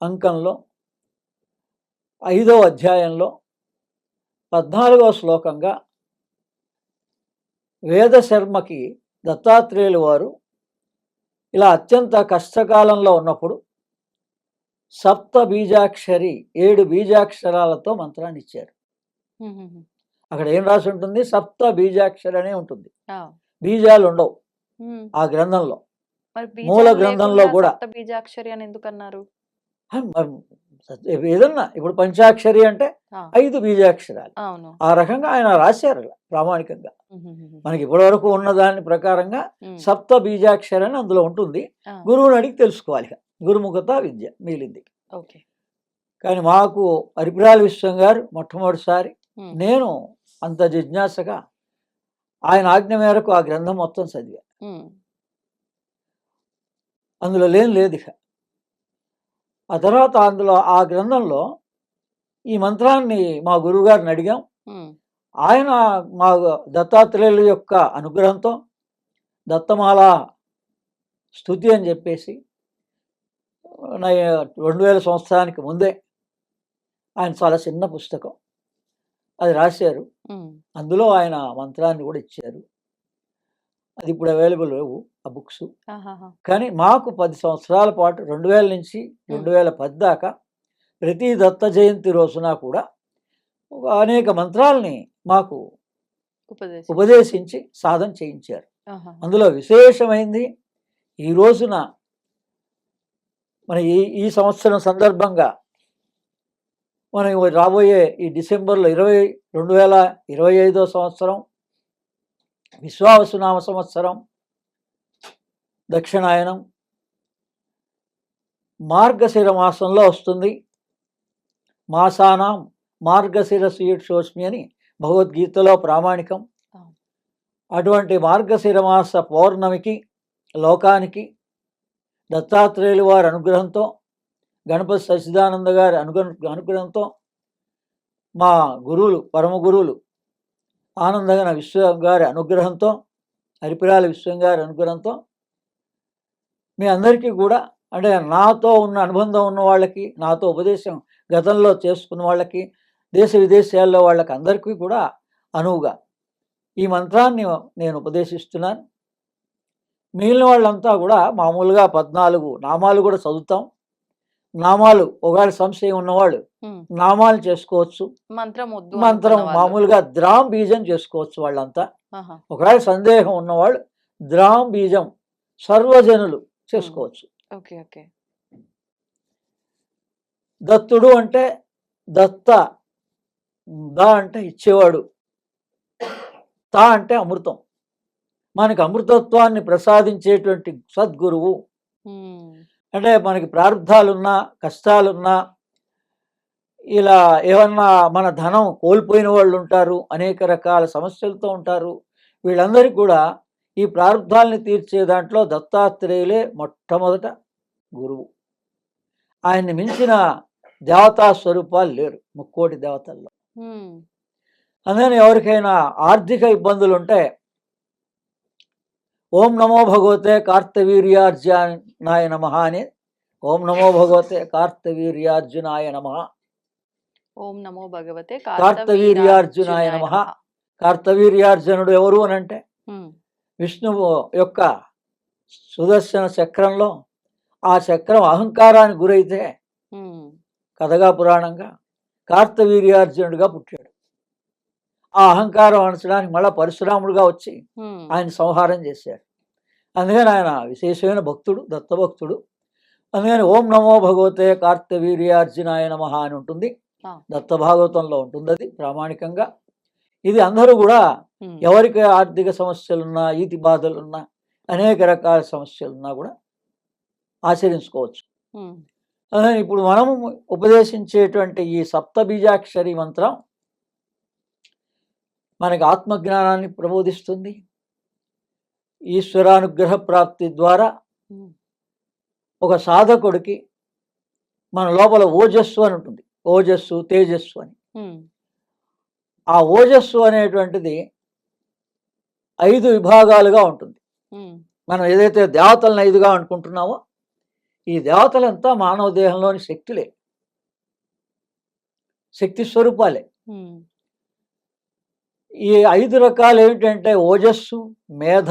అంకంలో 5వ అధ్యాయంలో 14వ శ్లోకంగా వేదశర్మకి దత్తాత్రేయులు వారు ఇలా అత్యంత కష్టకాలంలో ఉన్నప్పుడు సప్త బీజాక్షరి 7 బీజాక్షరాలతో మంత్రాన్ని ఇచ్చారు. అక్కడ ఏం రాసి ఉంటుంది? సప్త బీజాక్షరి అనే ఉంటుంది, బీజాలు ఉండవు ఆ గ్రంథంలో. మూల గ్రంథంలో కూడా బీజాక్షరి అని ఎందుకన్నారు? ఏదన్నా ఇప్పుడు పంచాక్షరి అంటే 5 బీజాక్షరాలు, ఆ రకంగా ఆయన రాశారు ప్రామాణికంగా. మనకి ఇప్పటి వరకు ఉన్న దాని ప్రకారంగా సప్త బీజాక్షరి అని అందులో ఉంటుంది. గురువుని అడిగి తెలుసుకోవాలి, గురుముఖత విద్య మిగిలింది. కానీ మాకు అరిపిరాల విశ్వం గారు మొట్టమొదటిసారి, నేను అంత జిజ్ఞాసగా ఆయన ఆజ్ఞ మేరకు ఆ గ్రంథం మొత్తం చదివా. అందులో లేదు ఇక. ఆ తర్వాత అందులో ఆ గ్రంథంలో ఈ మంత్రాన్ని మా గురువుగారిని అడిగాం. ఆయన మా దత్తాత్రేయుల యొక్క అనుగ్రహంతో దత్తమాల స్తుతి అని చెప్పేసి 2000 సంవత్సరానికి ముందే ఆయన చాలా చిన్న పుస్తకం అది రాశారు. అందులో ఆయన మంత్రాన్ని కూడా ఇచ్చారు. అది ఇప్పుడు అవైలబుల్ లేవు ఆ బుక్స్. కానీ మాకు 10 సంవత్సరాల పాటు 2000 నుంచి 2010 దాకా ప్రతి దత్త జయంతి రోజున కూడా అనేక మంత్రాలని మాకు ఉపదేశించి సాధన చేయించారు. అందులో విశేషమైంది ఈ రోజున మన ఈ సంవత్సరం సందర్భంగా మనం రాబోయే ఈ డిసెంబర్లో 2025వ సంవత్సరం విశ్వావసునామ సంవత్సరం దక్షిణాయనం మార్గశిర మాసంలో వస్తుంది. మాసానాం మార్గశిర శీర్షోష్మి అని భగవద్గీతలో ప్రామాణికం. అటువంటి మార్గశిర మాస పౌర్ణమికి లోకానికి దత్తాత్రేయులు వారి అనుగ్రహంతో, గణపతి సచ్చిదానంద గారి అనుగ్రహంతో, మా గురువులు పరమ గురువులు ఆనందగన విశ్వం గారి అనుగ్రహంతో, అరిపిరాల విశ్వం గారి అనుగ్రహంతో మీ అందరికీ కూడా, అంటే నాతో ఉన్న అనుబంధం ఉన్న వాళ్ళకి, నాతో ఉపదేశం గతంలో చేసుకున్న వాళ్ళకి, దేశ విదేశాల్లో వాళ్ళకి అందరికీ కూడా అనువుగా ఈ మంత్రాన్ని నేను ఉపదేశిస్తున్నాను. మిగిలిన వాళ్ళంతా కూడా మామూలుగా 14 నామాలు కూడా చదువుతాం. నామాలు ఒకవేళ సంశయం ఉన్నవాళ్ళు నామాలు చేసుకోవచ్చు. మంత్రం మామూలుగా ద్రాం బీజం చేసుకోవచ్చు వాళ్ళంతా. ఒకవేళ సందేహం ఉన్నవాళ్ళు ద్రాం బీజం సర్వజనులు చేసుకోవచ్చు. దత్తుడు అంటే దత్త, ద అంటే ఇచ్చేవాడు, తా అంటే అమృతం. మనకి అమృతత్వాన్ని ప్రసాదించేటువంటి సద్గురువు. అంటే మనకి ప్రారంధాలున్నా కష్టాలున్నా, ఇలా ఏమన్నా మన ధనం కోల్పోయిన వాళ్ళు ఉంటారు, అనేక రకాల సమస్యలతో ఉంటారు. వీళ్ళందరికీ కూడా ఈ ప్రారంధాలని తీర్చే దాంట్లో దత్తాత్రేయులే మొట్టమొదట గురువు. ఆయన్ని మించిన దేవతా స్వరూపాలు లేరు ముక్కోటి దేవతల్లో. అందుకని ఎవరికైనా ఆర్థిక ఇబ్బందులు ఉంటే ఓం నమో భగవతే కార్తవీర్యార్జునాయ నమః అని, ఓం నమో భగవతే కార్తవీర్యార్జునాయ నమః, ఓం నమో భగవతే కార్తవీర్యార్జునాయ నమః. కార్తవీర్యార్జునుడు ఎవరు అని అంటే విష్ణువు యొక్క సుదర్శన చక్రంలో ఆ చక్రం అహంకారానికి గురైతే కథగా పురాణంగా కార్తవీర్యార్జునుడిగా పుట్టాడు. ఆ అహంకారం అణచడానికి మళ్ళా పరశురాముడుగా వచ్చి ఆయన సంహారం చేశాడు. అందుకని ఆయన విశేషమైన భక్తుడు, దత్తభక్తుడు. అందుకని ఓం నమో భగవతే కార్తవీర్యార్జునాయ నమః అని ఉంటుంది, దత్త భాగవతంలో ఉంటుంది. అది ప్రామాణికంగా ఇది అందరూ కూడా ఎవరికి ఆర్థిక సమస్యలున్నా, ఈతి బాధలున్నా, అనేక రకాల సమస్యలున్నా కూడా ఆచరించుకోవచ్చు. ఇప్పుడు మనము ఉపదేశించేటువంటి ఈ సప్త బీజాక్షరి మంత్రం మనకి ఆత్మజ్ఞానాన్ని ప్రబోధిస్తుంది. ఈశ్వరానుగ్రహ ప్రాప్తి ద్వారా ఉమ్, ఒక సాధకుడికి మన లోపల ఓజస్సు అని ఉంటుంది, ఓజస్సు తేజస్సు అని. ఉమ్, ఆ ఓజస్సు అనేటువంటిది 5 విభాగాలుగా ఉంటుంది. ఉమ్, మనం ఏదైతే దేవతలను 5గా అనుకుంటున్నామో ఈ దేవతలంతా మానవ దేహంలోని శక్తులే, శక్తి స్వరూపాలే. ఉమ్, ఈ 5 రకాలు ఏమిటంటే ఓజస్సు, మేధ,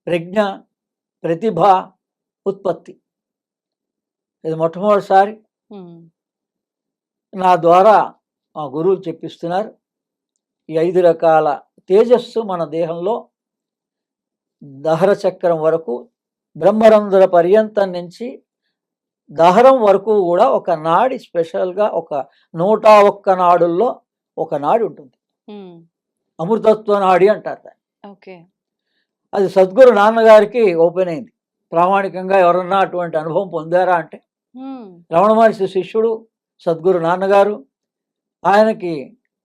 ప్రజ్ఞ, ప్రతిభ, ఉత్పత్తి. ఇది మొట్టమొదటిసారి ఉమ్, నా ద్వారా మా గురువులు చెప్పిస్తున్నారు. ఈ 5 రకాల తేజస్సు మన దేహంలో దహర చక్రం వరకు, బ్రహ్మరంధ్ర పర్యంతం నుంచి దహరం వరకు కూడా ఒక నాడి, స్పెషల్గా ఒక 101 నాడుల్లో ఒక నాడి ఉంటుంది. ఉమ్, అమృతత్వ నాడి అంటారు దాన్ని. ఓకే. అది సద్గురు నాన్నగారికి ఓపెన్ అయింది. ప్రామాణికంగా ఎవరన్నా అటువంటి అనుభవం పొందారా అంటే ఉమ్, రమణ మహర్షి శిష్యుడు సద్గురు నాన్నగారు. ఆయనకి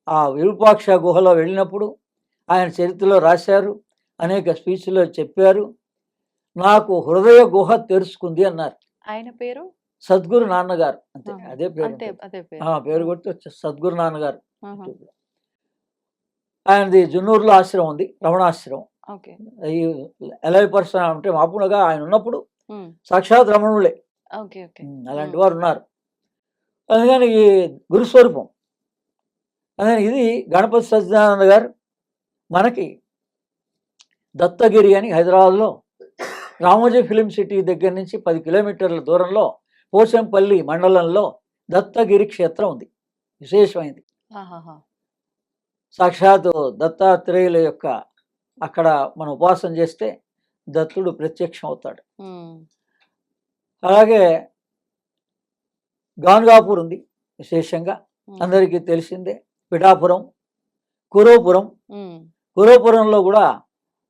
ఆ విరూపాక్ష గుహలో వెళ్ళినప్పుడు ఆయన చరిత్రలో రాశారు, అనేక స్పీచ్లో చెప్పారు. నాకు హృదయ గుహ తెరుచుకుంది అన్నారు ఆయన పేరు సద్గురు నాన్నగారు. అంతే, ఆహా. అదే పేరు అంతే ఉంటుంది. అదే పేరు. పేరు కొట్టి వచ్చే సద్గురు నాన్నగారు. ఆహా. ఆయనది జున్నూరులో ఆశ్రమం ఉంది, రమణాశ్రమం. ఓకే. ఈ ఎలై పర్సన్ అంటే మామూలుగా ఆయన ఉన్నప్పుడు ఉమ్, సాక్షాత్ రమణులే. Okay okay. అలాంటి వారు ఉన్నారు. అందుకని ఈ గురుస్వరూపం. అందుకని ఇది గణపతి సత్యనారాయణ గారు మనకి దత్తగిరి అని హైదరాబాద్లో రామోజీ ఫిలిం సిటీ దగ్గర నుంచి 10 కిలోమీటర్ల దూరంలో పోచంపల్లి మండలంలో దత్తగిరి క్షేత్రం ఉంది, విశేషమైంది. ఆహాహా. సాక్షాత్ దత్తాత్రేయుల యొక్క అక్కడ మనం ఉపాసన చేస్తే దత్తుడు ప్రత్యక్షం అవుతాడు. ఉమ్, అలాగే గాన్గాపూర్ ఉంది విశేషంగా, ఉమ్, అందరికీ తెలిసిందే. పిఠాపురం, కురోపురం. ఉమ్, కురోపురంలో కూడా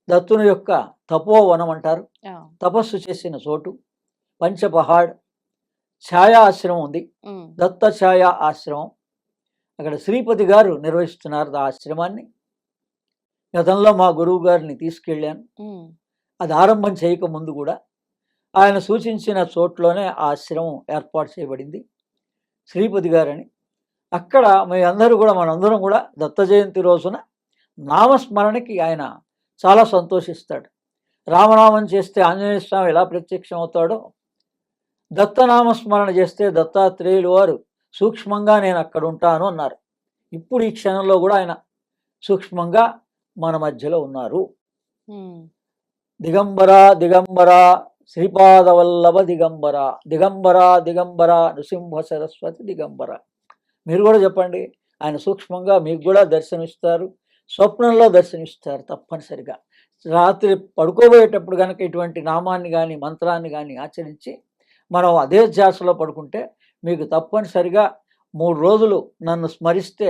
దత్తుని యొక్క తపోవనం అంటారు, ఆ, తపస్సు చేసిన చోటు. పంచపహాడ్ ఛాయా ఆశ్రమం ఉంది, ఉమ్, దత్త ఛాయా ఆశ్రమం. అక్కడ శ్రీపతి గారు నిర్వహిస్తున్నారు ఆ ఆశ్రమాన్ని. గతంలో మా గురువు గారిని తీసుకెళ్ళాను. ఉమ్, అది ఆరంభం చేయకముందు కూడా ఆయన సూచించిన చోట్లోనే ఆ ఆశ్రమం ఏర్పాటు చేయబడింది, శ్రీపతి గారని. అక్కడ మీ అందరూ కూడా, మనందరం కూడా దత్త జయంతి రోజున నామస్మరణకి ఆయన చాలా సంతోషిస్తాడు. రామనామం చేస్తే ఆంజనేయ స్వామి ఎలా ప్రత్యక్షం అవుతాడో, దత్తనామస్మరణ చేస్తే దత్తాత్రేయులు వారు సూక్ష్మంగా నేను అక్కడ ఉంటాను అన్నారు. ఇప్పుడు ఈ క్షణంలో కూడా ఆయన సూక్ష్మంగా మన మధ్యలో ఉన్నారు. ఉమ్, దిగంబర దిగంబర శ్రీపాదవల్లభ దిగంబర, దిగంబర దిగంబర నృసింహ సరస్వతి దిగంబర. మీరు కూడా చెప్పండి. ఆయన సూక్ష్మంగా మీకు కూడా దర్శనమిస్తారు, స్వప్నంలో దర్శనమిస్తారు తప్పనిసరిగా. రాత్రి పడుకోబోయేటప్పుడు కనుక ఇటువంటి నామాన్ని కానీ మంత్రాన్ని కానీ ఆచరించి మనం అదే ధ్యాసలో పడుకుంటే మీకు తప్పనిసరిగా 3 రోజులు నన్ను స్మరిస్తే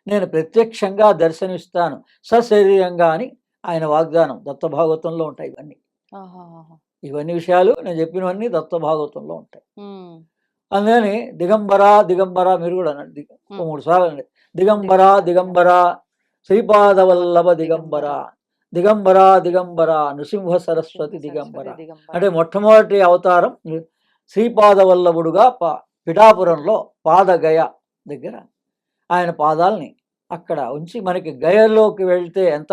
నేను ప్రత్యక్షంగా దర్శనమిస్తాను సశరీరంగా అని ఆయన వాగ్దానం దత్తభాగవతంలో ఉంటాయి. ఇవన్నీ ఆహాహా. ఇవన్నీ విషయాలు నేను చెప్పినవన్నీ దత్తభాగవతంలో ఉంటాయి. ఉమ్, అందుకని దిగంబర దిగంబర మీరు కూడా అనండి, 3 సార్లు అండి. దిగంబర దిగంబర శ్రీపాదవల్లభ దిగంబర, దిగంబర దిగంబర నృసింహ సరస్వతి దిగంబర. అంటే మొట్టమొదటి అవతారం శ్రీపాదవల్లభుడుగా పిఠాపురంలో పాదగయ దగ్గర ఆయన పాదాలని అక్కడ ఉంచి, మనకి గయలోకి వెళ్తే ఎంత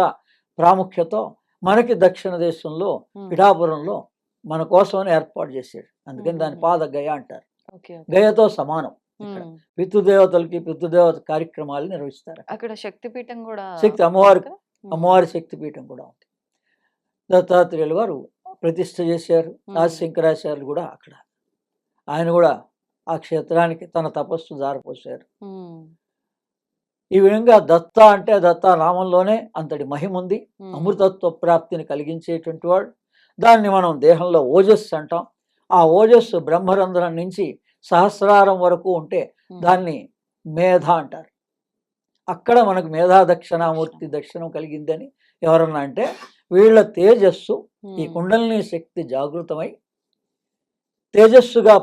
ప్రాముఖ్యతో మనకి దక్షిణ దేశంలో పిఠాపురంలో మన కోసమని ఏర్పాటు చేశాడు. అందుకని దాని పాదగయ అంటారు. Okay okay. గయతో సమానం. ఇక్కడ ఉమ్, పితృదేవతలకి పితృదేవత కార్యక్రమాలు నిర్వహిస్తారు. అక్కడ శక్తిపీఠం కూడా శక్తి అమ్మవారి ఉంది కదా? ఉమ్, అమ్మవారి శక్తిపీఠం కూడా ఉంది. దత్తాత్రేయులు వారు ప్రతిష్ఠ చేశారు. ఆదిశంకరాచార్యులు కూడా అక్కడ, ఆయన కూడా ఆ క్షేత్రానికి తన తపస్సు జారపోశారు. ఉమ్, ఈ విధంగా దత్త అంటే దత్త నామంలోనే అంతటి మహిమ ఉంది. ఉమ్, అమృతత్వ ప్రాప్తిని కలిగించేటువంటి వాడు. దాన్ని మనం దేహంలో ఓజస్సు అంటాం. ఆ ఓజస్సు బ్రహ్మరంధ్రం నుంచి సహస్రారం వరకు ఉంటే ఉమ్, దాన్ని మేధ అంటారు. అక్కడ మనకు మేధా దక్షిణామూర్తి దర్శనం కలిగిందని ఎవరన్నా అంటే వీళ్ళ తేజస్సు, ఈ ఉమ్, కుండలిని శక్తి జాగృతమై తేజస్సుగా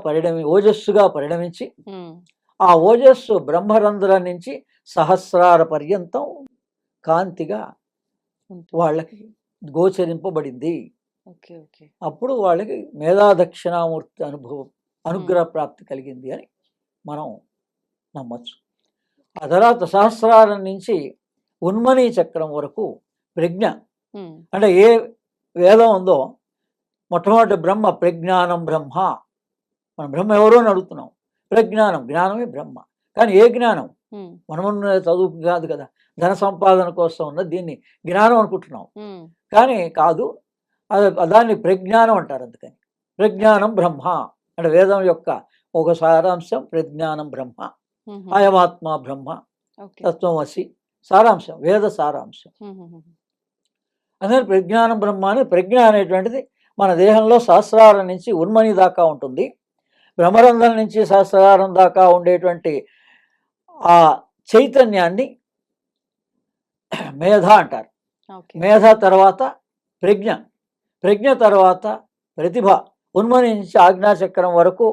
ఓజస్సుగా పరిణమించి ఉమ్, ఆ ఓజస్సు బ్రహ్మరంధ్రం నుంచి సహస్రార పర్యంతం కాంతిగా ఉంటుంది. వాళ్ళకి గోచరింపబడింది. ఓకే. ఓకే. అప్పుడు వాళ్ళకి మేధా దక్షిణామూర్తి అనుగ్రహ ప్రాప్తి కలిగింది అని మనం నమ్మచ్చు. ఆ తర్వాత సహస్రారం నుంచి ఉన్మనీ చక్రం వరకు ప్రజ్ఞ, అంటే ఏ వేదం ఉందో మొట్టమొదటి బ్రహ్మ, ప్రజ్ఞానం బ్రహ్మ. మనం బ్రహ్మ ఎవరో అని అడుగుతున్నాం. ప్రజ్ఞానం, జ్ఞానమే బ్రహ్మ. కానీ ఏ జ్ఞానం? మనమున్న చదువు కాదు కదా, ధన సంపాదన కోసం ఉన్న దీన్ని జ్ఞానం అనుకుంటున్నాం. కానీ కాదు, దాన్ని ప్రజ్ఞానం అంటారు. అందుకని ప్రజ్ఞానం బ్రహ్మ అంటే వేదం యొక్క ఒక సారాంశం ప్రజ్ఞానం బ్రహ్మ. అయమాత్మ బ్రహ్మ, తత్వమసి సారాంశం, వేద సారాంశం. అందుకని ప్రజ్ఞానం బ్రహ్మ అని, ప్రజ్ఞ అనేటువంటిది మన దేహంలో సహస్రారం నుంచి ఉన్మని దాకా ఉంటుంది. బ్రహ్మరంధ్రం నుంచి సహస్రారం దాకా ఉండేటువంటి ఆ చైతన్యాన్ని మేధ అంటారు. మేధ తర్వాత ప్రజ్ఞ, ప్రజ్ఞ తర్వాత ప్రతిభ. ఉన్మని నుంచి ఆజ్ఞాచక్రం వరకు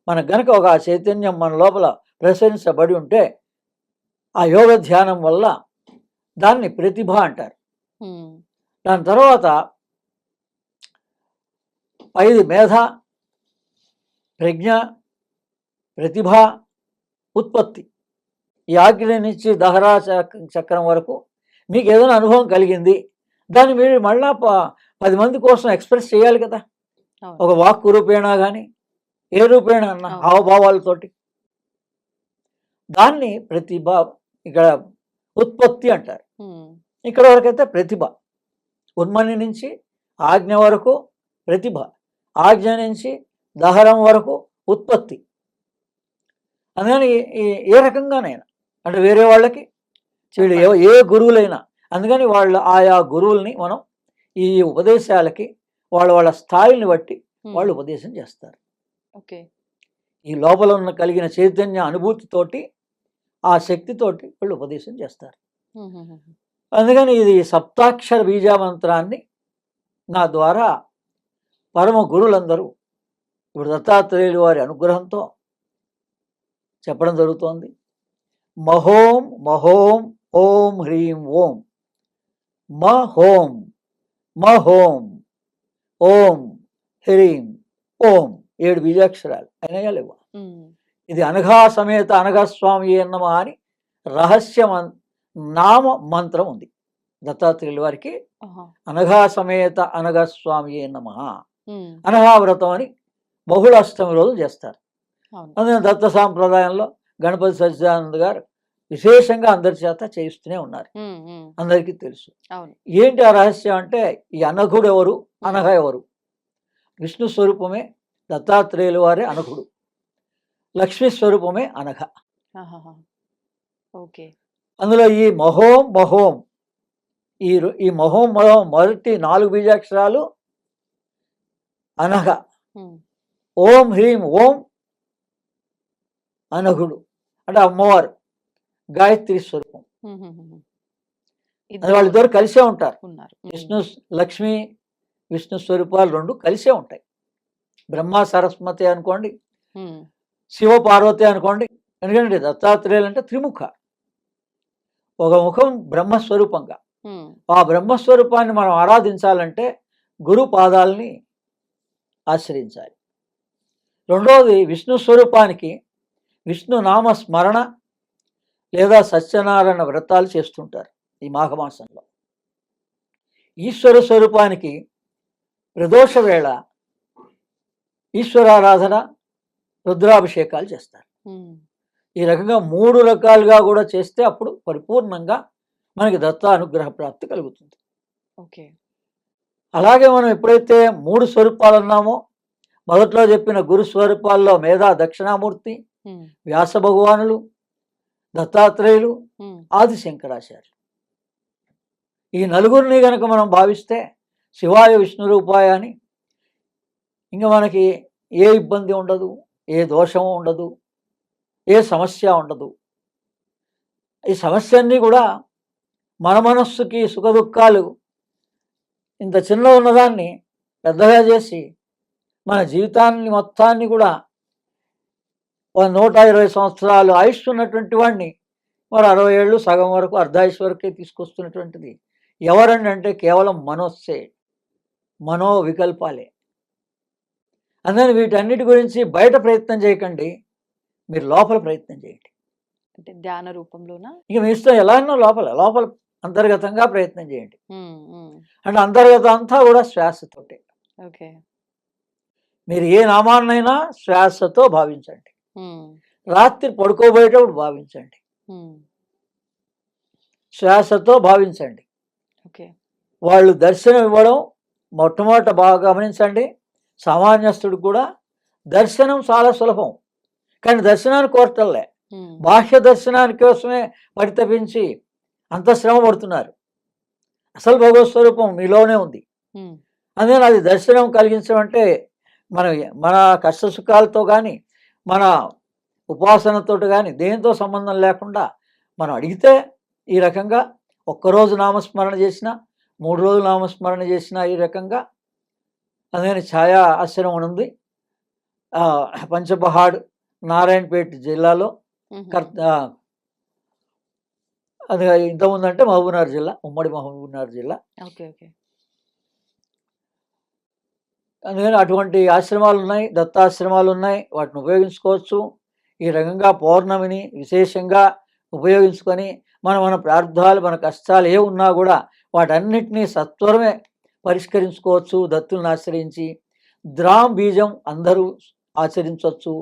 మన గనక ఒక చైతన్యం మన లోపల ప్రసరించబడి ఉంటే ఆ యోగ ధ్యానం వల్ల దాన్ని ప్రతిభ అంటారు. దాని తర్వాత 5 మేధ, ప్రజ్ఞ, ప్రతిభ, ఉత్పత్తి. ఈ ఆజ్ఞ నుంచి దహరా చక్రం వరకు మీకు ఏదైనా అనుభవం కలిగింది, దాన్ని మీరు మళ్ళా 10 మంది కోసం ఎక్స్ప్రెస్ చేయాలి కదా, ఒక వాక్కు రూపేణా కానీ ఏ రూపేణ అన్న హావభావాలతోటి. దాన్ని ప్రతిభ, ఇక్కడ ఉత్పత్తి అంటారు. ఇక్కడ వరకైతే ప్రతిభ. ఉన్మని నుంచి ఆజ్ఞ వరకు ప్రతిభ, ఆజ్ఞ నుంచి దహరం వరకు ఉత్పత్తి. అందుకని ఏ రకంగానైనా అంటే వేరే వాళ్ళకి వీళ్ళు ఏ గురువులైనా, అందుకని వాళ్ళ ఆయా గురువుల్ని మనం ఈ ఉపదేశాలకి వాళ్ళ స్థాయిని బట్టి వాళ్ళు ఉపదేశం చేస్తారు. ఓకే. ఈ లోపల ఉన్న కలిగిన చైతన్య అనుభూతితోటి ఆ శక్తితోటి వాళ్ళు ఉపదేశం చేస్తారు. అందుకని ఇది సప్తాక్షర బీజామంత్రాన్ని నా ద్వారా పరమ గురువులందరూ ఇప్పుడు దత్తాత్రేయులు వారి అనుగ్రహంతో చెప్పడం జరుగుతోంది. మహోం మహోం ఓం హ్రీం ఓం, మహోం మహోం ఓం హ్రీం ఓం. 7 బీజాక్షరాలు అయినాయా లేవా? ఇది అనఘా సమేత అనఘస్వామి నమ అని రహస్య నామ మంత్రం ఉంది దత్తాత్రేయుల వారికి. అనఘా సమేత అనఘస్వామి నమ, అనఘావ్రతం అని బహుళాష్టమి రోజు చేస్తారు. అందుకని దత్త సాంప్రదాయంలో గణపతి సచ్చిదానంద గారు విశేషంగా అందరి చేత చేయిస్తూనే ఉన్నారు, అందరికీ తెలుసు. ఏంటి ఆ రహస్యం అంటే, ఈ అనఘుడు ఎవరు, అనఘ ఎవరు? విష్ణు స్వరూపమే దత్తాత్రేయుల వారే అనఘుడు, లక్ష్మీ స్వరూపమే అనఘ. అందులో ఈ మహోం మహోం, ఈ మహోం మహోం మొదటి 4 బీజాక్షరాలు అనఘ. ఓం హ్రీం ఓం అనఘుడు అంటే అమ్మవారు, గాయత్రి స్వరూపం. వాళ్ళిద్దరు కలిసే ఉంటారు. విష్ణు లక్ష్మి విష్ణు స్వరూపాలు 2 కలిసే ఉంటాయి. బ్రహ్మ సరస్వతి అనుకోండి, శివ పార్వతి అనుకోండి. ఎందుకంటే దత్తాత్రేయులు అంటే త్రిముఖ, ఒక ముఖం బ్రహ్మస్వరూపంగా. ఆ బ్రహ్మస్వరూపాన్ని మనం ఆరాధించాలంటే గురు పాదాలని ఆశ్రయించాలి. రెండవది విష్ణు స్వరూపానికి విష్ణు నామ స్మరణ లేదా సత్యనారాయణ వ్రతాలు చేస్తుంటారు ఈ మాఘమాసంలో. ఈశ్వర స్వరూపానికి ప్రదోష వేళ ఈశ్వరారాధన రుద్రాభిషేకాలు చేస్తారు. ఈ రకంగా 3 రకాలుగా కూడా చేస్తే అప్పుడు పరిపూర్ణంగా మనకి దత్త అనుగ్రహ ప్రాప్తి కలుగుతుంది. ఓకే. అలాగే మనం ఎప్పుడైతే 3 స్వరూపాలు అన్నామో, మొదట్లో చెప్పిన గురు స్వరూపాల్లో మేధా దక్షిణామూర్తి, వ్యాస భగవానులు, దత్తాత్రేయులు, ఆది శంకరాచార్యులు, ఈ నలుగురిని గనక మనం భావిస్తే శివాయ విష్ణు రూపాయ అని ఇంకా మనకి ఏ ఇబ్బంది ఉండదు, ఏ దోషము ఉండదు, ఏ సమస్య ఉండదు. ఈ సమస్యన్నీ కూడా మన మనస్సుకి సుఖ దుఃఖాలు ఇంత చిన్న ఉన్నదాన్ని పెద్దగా చేసి మన జీవితాన్ని మొత్తాన్ని కూడా 120 సంవత్సరాలు ఆయుష్ ఉన్నటువంటి వాడిని మరి 60 ఏళ్ళు సగం వరకు అర్ధాయుష్ వరకే తీసుకొస్తున్నటువంటిది ఎవరండి అంటే కేవలం మనస్సే. మనో వికల్పాలే. అందుకని వీటన్నిటి గురించి బయట ప్రయత్నం చేయకండి, మీరు లోపల ప్రయత్నం చేయండి. అంటే ధ్యాన రూపంలోనా? ఇక మీ ఇష్టం ఎలా అన్నా లోపల లోపల అంతర్గతంగా ప్రయత్నం చేయండి. ఉమ్, ఉమ్. అంటే అంతర్గతం అంతా కూడా శ్వాసతోటే. ఓకే. మీరు ఏ నామాన్నైనా శ్వాసతో భావించండి. ఉమ్, రాత్రి పడుకోబోయేటప్పుడు భావించండి, ఉమ్. శ్వాసతో భావించండి. ఓకే. వాళ్ళు దర్శనం ఇవ్వడం మొట్టమొదట బాగా గమనించండి. సామాన్యస్తుడు కూడా దర్శనం చాలా సులభం, కానీ దర్శనాన్ని కోరటంలే, ఉమ్, బాహ్య దర్శనానికి కోసమే పరితపించి అంత శ్రమ పడుతున్నారు. అసలు భగవత్ స్వరూపం మీలోనే ఉంది. ఉమ్, అందుకని అది దర్శనం కలిగించడం అంటే మన మన కష్ట సుఖాలతో కానీ మన ఉపాసనతో కానీ దేనితో సంబంధం లేకుండా మనం అడిగితే ఈ రకంగా ఒక్కరోజు నామస్మరణ చేసినా 3 రోజులు నామస్మరణ చేసినా ఈ రకంగా. అందుకని ఛాయా ఆశ్రమం ఉంది పంచపహాడ్ నారాయణపేట జిల్లాలో. ఉమ్. అది ఇంతకుముందంటే మహబూబ్నగర్ జిల్లా, ఉమ్మడి మహబూబ్నగర్ జిల్లా. ఓకే. ఓకే. అందుకని అటువంటి ఆశ్రమాలు ఉన్నాయి, దత్తాశ్రమాలు ఉన్నాయి, వాటిని ఉపయోగించుకోవచ్చు. ఈ రకంగా పౌర్ణమిని విశేషంగా ఉపయోగించుకొని మన ప్రార్థనలు మన కష్టాలు ఏ ఉన్నా కూడా వాటన్నిటినీ సత్వరమే పరిష్కరించుకోవచ్చు దత్తులను ఆశ్రయించి. ద్రాం బీజం అందరూ ఆచరించవచ్చు.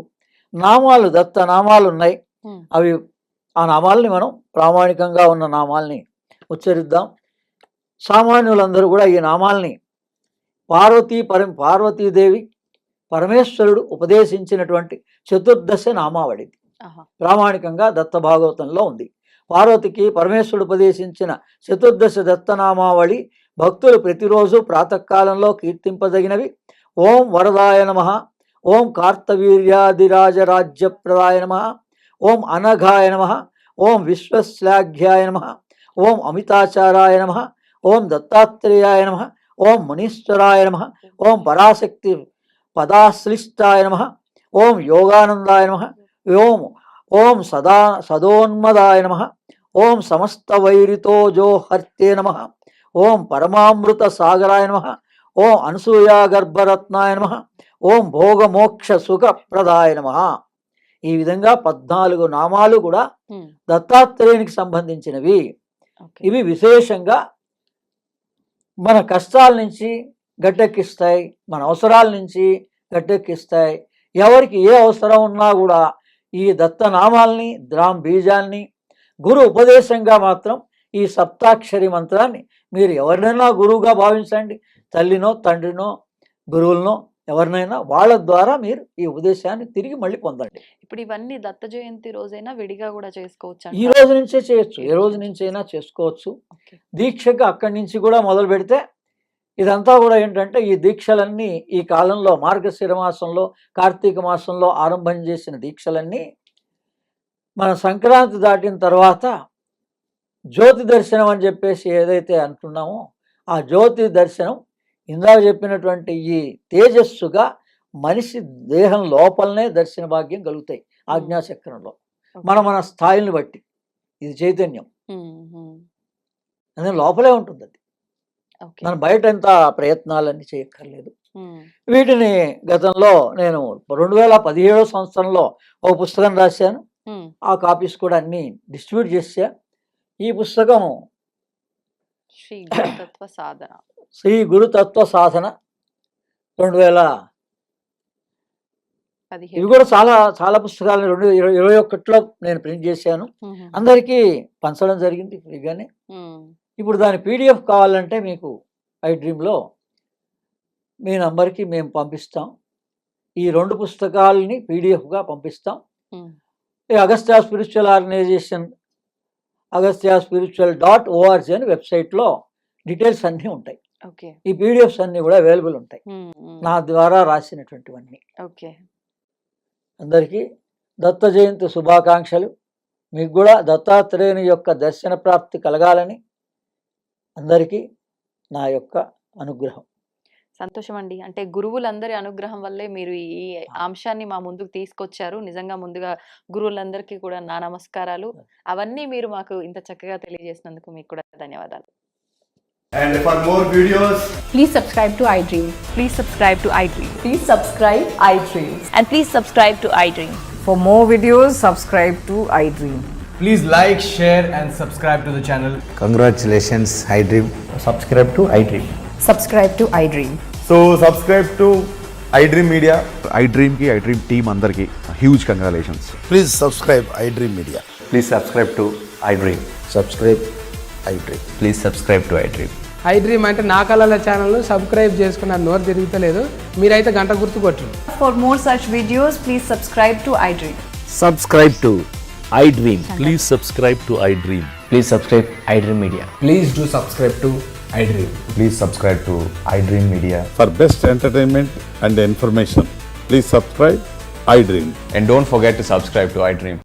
నామాలు దత్త నామాలు ఉన్నాయి, అవి ఆ నామాలని మనం ప్రామాణికంగా ఉన్న నామాల్ని ఉచ్చరిద్దాం. సామాన్యులందరూ కూడా ఈ నామాల్ని పార్వతీదేవి పరమేశ్వరుడు ఉపదేశించినటువంటి చతుర్దశ నామావళిది ప్రామాణికంగా దత్త భాగవతంలో ఉంది. పార్వతికి పరమేశ్వరుడు ఉపదేశించిన చతుర్దశ దత్తనామావళి భక్తులు ప్రతిరోజు ప్రాతకాలంలో కీర్తింపదగినవి. ఓం వరదాయ నమః, ఓం కార్తవీర్యాదిరాజరాజ్యప్రదాయ నమః, ఓం అనఘాయ నమః, ఓం విశ్వశ్లాఘ్యాయ నమః, ఓం అమితాచారాయ నమః, ఓం దత్తాత్రేయాయ నమః, ఓం మునీశ్వరాయ నమః, ఓం పరాశక్తి పదాశ్లిష్టాయ నమః, ఓం యోగానందాయ నమః, ఓం సదోన్మదాయ నమః, ఓం సమస్తవైరితోజోహర్తే నమః, ఓం పరమామృత సాగరాయ నమః, ఓం అనసూయాగర్భరత్నాయ నమః, ఓం భోగమోక్ష సుఖప్రదాయ నమః. ఈ విధంగా 14 నామాలు కూడా దత్తాత్రేయునికి సంబంధించినవి. ఇవి విశేషంగా మన కష్టాల నుంచి గట్టెక్కిస్తాయి, మన అవసరాల నుంచి గట్టెక్కిస్తాయి. ఎవరికి ఏ అవసరం ఉన్నా కూడా ఈ దత్తనామాల్ని ద్రాం బీజాన్ని గురు ఉపదేశంగా మాత్రం ఈ సప్తాక్షరి మంత్రాన్ని మీరు ఎవరినైనా గురువుగా భావించండి, తల్లినో తండ్రినో గురువులనో ఎవరినైనా, వాళ్ళ ద్వారా మీరు ఈ ఉపదేశాన్ని తిరిగి మళ్ళీ పొందండి. ఇప్పుడు ఇవన్నీ దత్త జయంతి రోజైనా విడిగా కూడా చేసుకోవచ్చు? ఈ రోజు నుంచే చేయొచ్చు, ఏ రోజు నుంచైనా చేసుకోవచ్చు. దీక్షగా అక్కడి నుంచి కూడా మొదలు పెడితే ఇదంతా కూడా ఏంటంటే ఈ దీక్షలన్నీ ఈ కాలంలో మార్గశిర మాసంలో కార్తీక మాసంలో ఆరంభం చేసిన దీక్షలన్నీ మన సంక్రాంతి దాటిన తర్వాత జ్యోతి దర్శనం అని చెప్పేసి ఏదైతే అంటున్నామో ఆ జ్యోతి దర్శనం ఇందాక చెప్పినటువంటి ఈ తేజస్సుగా మనిషి దేహం లోపలనే దర్శన భాగ్యం కలుగుతాయి ఆజ్ఞాచక్రంలో మన స్థాయిని బట్టి. ఇది చైతన్యం అదే లోపలే ఉంటుంది, అది మనం బయట ఎంత ప్రయత్నాలన్నీ చేయక్కర్లేదు. వీటిని గతంలో నేను 2017 సంవత్సరంలో ఒక పుస్తకం రాశాను, ఆ కాపీస్ కూడా అన్ని డిస్ట్రిబ్యూట్ చేశా. ఈ పుస్తకం శ్రీ గురుతత్వ సాధన 2000. ఇవి కూడా చాలా చాలా పుస్తకాలను 2021లో నేను ప్రింట్ చేశాను, అందరికీ పంచడం జరిగింది ఫ్రీగానే. ఇప్పుడు దాని PDF కావాలంటే మీకు iDreamలో మీ నంబర్కి మేము పంపిస్తాం. ఈ 2 పుస్తకాలని PDFగా పంపిస్తాం. ఈ అగస్త్య స్పిరిచువల్ ఆర్గనైజేషన్ agastyaspiritual.org అని వెబ్సైట్లో డీటెయిల్స్ అన్నీ ఉంటాయి. ఈ PDFs అన్నీ కూడా అవైలబుల్ ఉంటాయి, నా ద్వారా రాసినటువంటివన్నీ. అందరికీ దత్త జయంతి శుభాకాంక్షలు. మీకు కూడా దత్తాత్రేయుని యొక్క దర్శన ప్రాప్తి కలగాలని అందరికీ నా యొక్క అనుగ్రహం. సంతోషం అండి. అంటే గురువులందరి అనుగ్రహం వల్లే మీరు ఈ అంశాన్ని మా ముందుకు తీసుకొచ్చారు. నిజంగా ముందుగా గురువులందరికీ కూడా నా నమస్కారాలు. అవన్నీ మీరు మాకు ఇంత చక్కగా తెలియజేసినందుకు మీకు కూడా ధన్యవాదాలు. And for more videos, Please subscribe to iDream. Please subscribe to iDream. Please subscribe iDream. And please subscribe to iDream. For more videos, subscribe to iDream. please like, share, and subscribe to the channel. Congratulations, iDream. Subscribe to iDream. Subscribe to iDream. So, subscribe to iDream Media. iDream team అందరికి huge congratulations. Please subscribe iDream Media. Please subscribe to iDream. Subscribe iDream. Please subscribe to iDream. iDream అంటే నా కళల ఛానల్ను subscribe చేసుకున్న నోరు తిరుగుతలేదు, మీరైతే గంట గుర్తు కొట్టండి. For more such videos, please subscribe to iDream. Subscribe to iDream. Please subscribe to iDream. Please subscribe iDream Media. Please do subscribe to iDream. Please subscribe to iDream Media. For best entertainment and information, please subscribe iDream. And don't forget to subscribe to iDream.